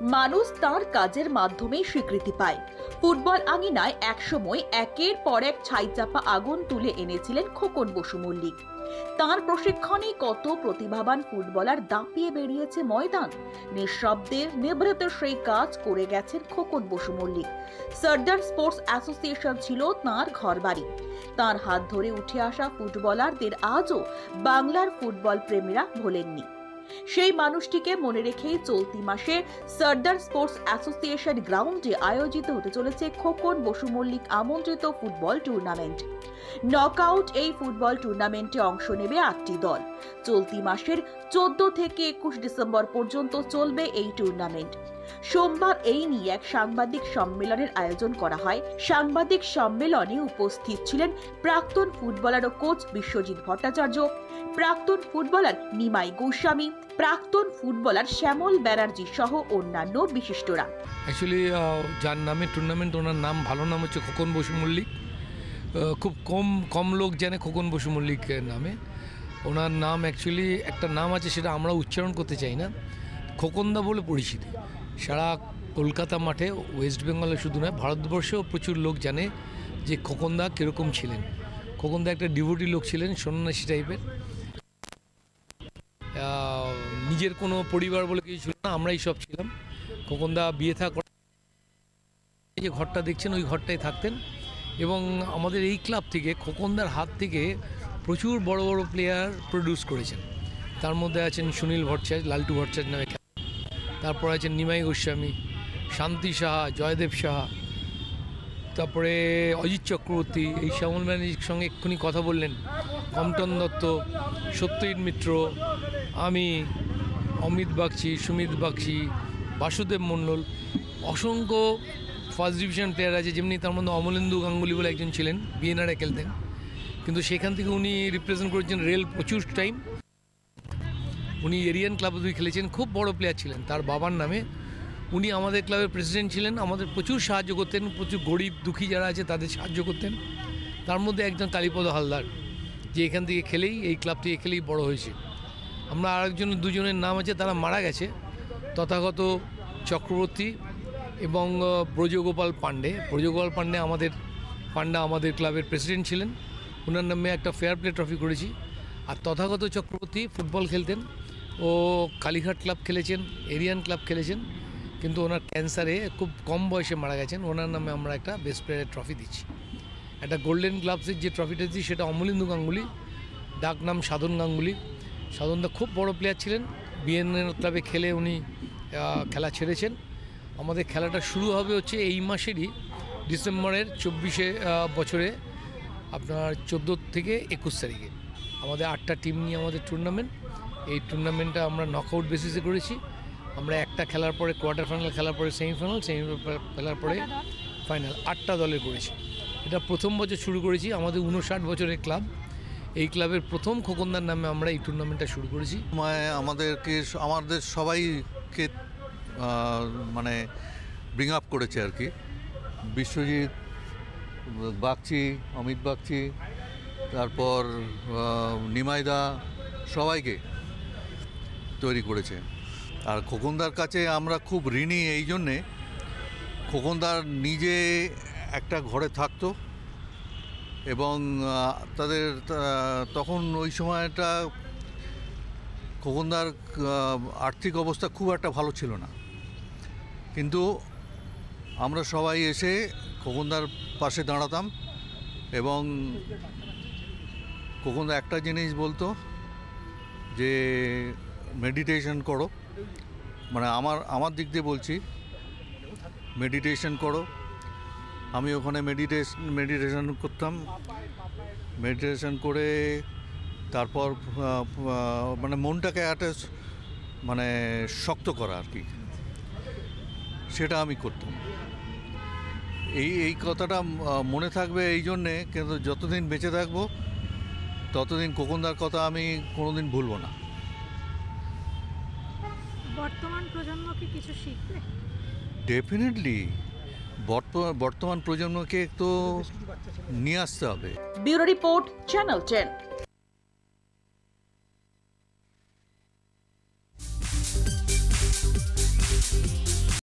মানুষ তার কাজের মাধ্যমেই স্বীকৃতি পায়। ফুটবল আঙিনায় একসময় একের পর এক ছাইচাপা আগুন তুলে এনেছিলেন খোকন বসু মল্লিক। তার প্রশিক্ষণে কত প্রতিভাবান ফুটবলার দাপিয়ে বেরিয়েছে ময়দান। নিঃশব্দে নিভৃত সেই কাজ করে গেছেন খোকন বসু মল্লিক। সর্দার স্পোর্টস অ্যাসোসিয়েশন ছিল তাঁর ঘরবাড়ি। তাঁর হাত ধরে উঠে আসা ফুটবলারদের আজও বাংলার ফুটবল প্রেমীরা ভোলেননি। সেই মানুষটিকে মনে রেখেই চলতি মাসে সর্দার স্পোর্টস অ্যাসোসিয়েশন গ্রাউন্ডে আয়োজিত হতে চলেছে খোকন বসু মল্লিক আমন্ত্রিত ফুটবল টুর্নামেন্ট। নকআউট এই ফুটবল টুর্নামেন্টে অংশ নেবে 8টি দল। চলতি মাসের 14 থেকে 21 ডিসেম্বর পর্যন্ত চলবে এই টুর্নামেন্ট। সোমবার এই নিয়ে এক সাংবাদিক সম্মেলনের আয়োজন করা হয়। সাংবাদিক সম্মেলনে উপস্থিত ছিলেন প্রাক্তন ফুটবলার ও কোচ বিশ্বজিৎ ভট্টাচার্য, প্রাক্তন ফুটবলার নিমাই গোস্বামী, প্রাক্তন ফুটবলার শ্যামল ব্যানার্জি সহ অন্যান্য বিশিষ্টরা। অ্যাকচুয়ালি যার নামে টুর্নামেন্ট, ওনার নাম ভালো নাম হচ্ছে খোকন বসু মল্লিক। খুব কম লোক জানে খোকন বসু মল্লিক নামে। ওনার নাম অ্যাকচুয়ালি একটা নাম আছে, সেটা আমরা উচ্চারণ করতে চাই না। খোকনদা বলে পরিচিতি সারা কলকাতা মাঠে, ওয়েস্ট বেঙ্গলে শুধু নয়, ভারতবর্ষেও প্রচুর লোক জানে যে খোকনদা কীরকম ছিলেন। খোকনদা একটা ডিভোটি লোক ছিলেন, সন্ন্যাসী টাইপের। নিজের কোনো পরিবার বলে কিছু ছিল না, আমরাই সব ছিলাম। খোকনদা বিয়ে থা করে যে ঘরটা দেখছেন ওই ঘরটায় থাকতেন। এবং আমাদের এই ক্লাব থেকে খোকনদার হাত থেকে প্রচুর বড় বড় প্লেয়ার প্রডিউস করেছেন। তার মধ্যে আছেন সুনীল ভট্টাচার্য, লালটু ভট্টাচার্য নামে, তারপর আছেন নিমাই গোস্বামী, শান্তি সাহা, জয়দেব সাহা, তারপরে অজিত চক্রবর্তী, এই শ্যামল ব্যানার্জির সঙ্গে এক্ষুনি কথা বললেন, কমটন দত্ত, সত্যজিৎ মিত্র, আমি, অমিত বাগচি, সুমিত বাগচি, বাসুদেব মণ্ডল, অসংখ্য ফার্স্ট ডিভিশন প্লেয়ার আছে। যেমনি তার মধ্যে অমলেন্দু গাঙ্গুলি বলে একজন ছিলেন, বিএনআরে খেলতেন, কিন্তু সেখান থেকে উনি রিপ্রেজেন্ট করেছেন রেল প্রচুর টাইম। উনি এরিয়ান ক্লাবে খেলেছেন, খুব বড় প্লেয়ার ছিলেন। তার বাবার নামে উনি আমাদের ক্লাবের প্রেসিডেন্ট ছিলেন, আমাদের প্রচুর সাহায্য করতেন, প্রচুর গরিব দুঃখী যারা আছে তাদের সাহায্য করতেন। তার মধ্যে একজন কালীপদ হালদার, যে এখান থেকে খেলেই, এই ক্লাব থেকে খেলেই বড় হয়েছে। আমরা আরেকজন দুজনের নাম আছে, তারা মারা গেছে, তথাগত চক্রবর্তী এবং ব্রজগোপাল পাণ্ডে। ব্রজগোপাল পাণ্ডে আমাদের ক্লাবের প্রেসিডেন্ট ছিলেন, ওনার নামে একটা ফেয়ার প্লে ট্রফি করেছি। আর তথাগত চক্রবর্তী ফুটবল খেলতেন, ও কালীঘাট ক্লাব খেলেছেন, এরিয়ান ক্লাব খেলেছেন, কিন্তু ওনার ক্যান্সারে খুব কম বয়সে মারা গেছেন। ওনার নামে আমরা একটা বেস্ট প্লেয়ারের ট্রফি দিচ্ছি। একটা গোল্ডেন গ্লাভসের যে ট্রফিটা দিচ্ছি সেটা অমলেন্দু গাঙ্গুলি, ডাক নাম সাধন গাঙ্গুলি। সাধনদা খুব বড় প্লেয়ার ছিলেন, বিএনএন ক্লাবে খেলে উনি খেলা ছেড়েছেন। আমাদের খেলাটা শুরু হবে হচ্ছে এই মাসেরই ডিসেম্বরের 24 বছরে, আপনার 14 থেকে 21 তারিখে। আমাদের 8টা টিম নিয়ে আমাদের টুর্নামেন্ট। এই টুর্নামেন্টটা আমরা নকআউট বেসিসে করেছি। আমরা একটা খেলার পরে কোয়ার্টার ফাইনাল, খেলার পরে সেমিফাইনাল, খেলার পরে ফাইনাল, 8টা দলের করেছি। এটা প্রথম বছর শুরু করেছি। আমাদের 59 বছরের ক্লাব। এই ক্লাবের প্রথম খোকনদার নামে আমরা এই টুর্নামেন্টটা শুরু করেছি। আমাদের সবাইকে মানে ব্রিং আপ করেছে আর কি। বিশ্বজিৎ বাগচি, অমিত বাগচি, তারপর নিমাইদা, সবাইকে তৈরি করেছে। আর খোকনদার কাছে আমরা খুব ঋণী এই জন্যে, খোকনদার নিজে একটা ঘরে থাকতো এবং তাদের তখন ওই সময়টা খোকনদার আর্থিক অবস্থা খুব একটা ভালো ছিল না, কিন্তু আমরা সবাই এসে খোকনদার পাশে দাঁড়াতাম। এবং খোকনদা একটা জিনিস বলতো যে মেডিটেশন করো, মানে আমার দিক দিয়ে বলছি, মেডিটেশন করো। আমি ওখানে মেডিটেশন করতাম। মেডিটেশন করে তারপর মানে মনটাকে একটা মানে শক্ত করা আর কি, সেটা আমি করতাম। এই কথাটা মনে থাকবে এই জন্যে, কিন্তু যতদিন বেঁচে থাকবো ততদিন খোকনদার কথা আমি কোনোদিন ভুলব না। বর্তমান প্রজন্ম কি কিছু শিখবে? ডেফিনেটলি বর্তমান প্রজন্মকে তো নিয়ে আসতে হবে। Bureau report, channel 10।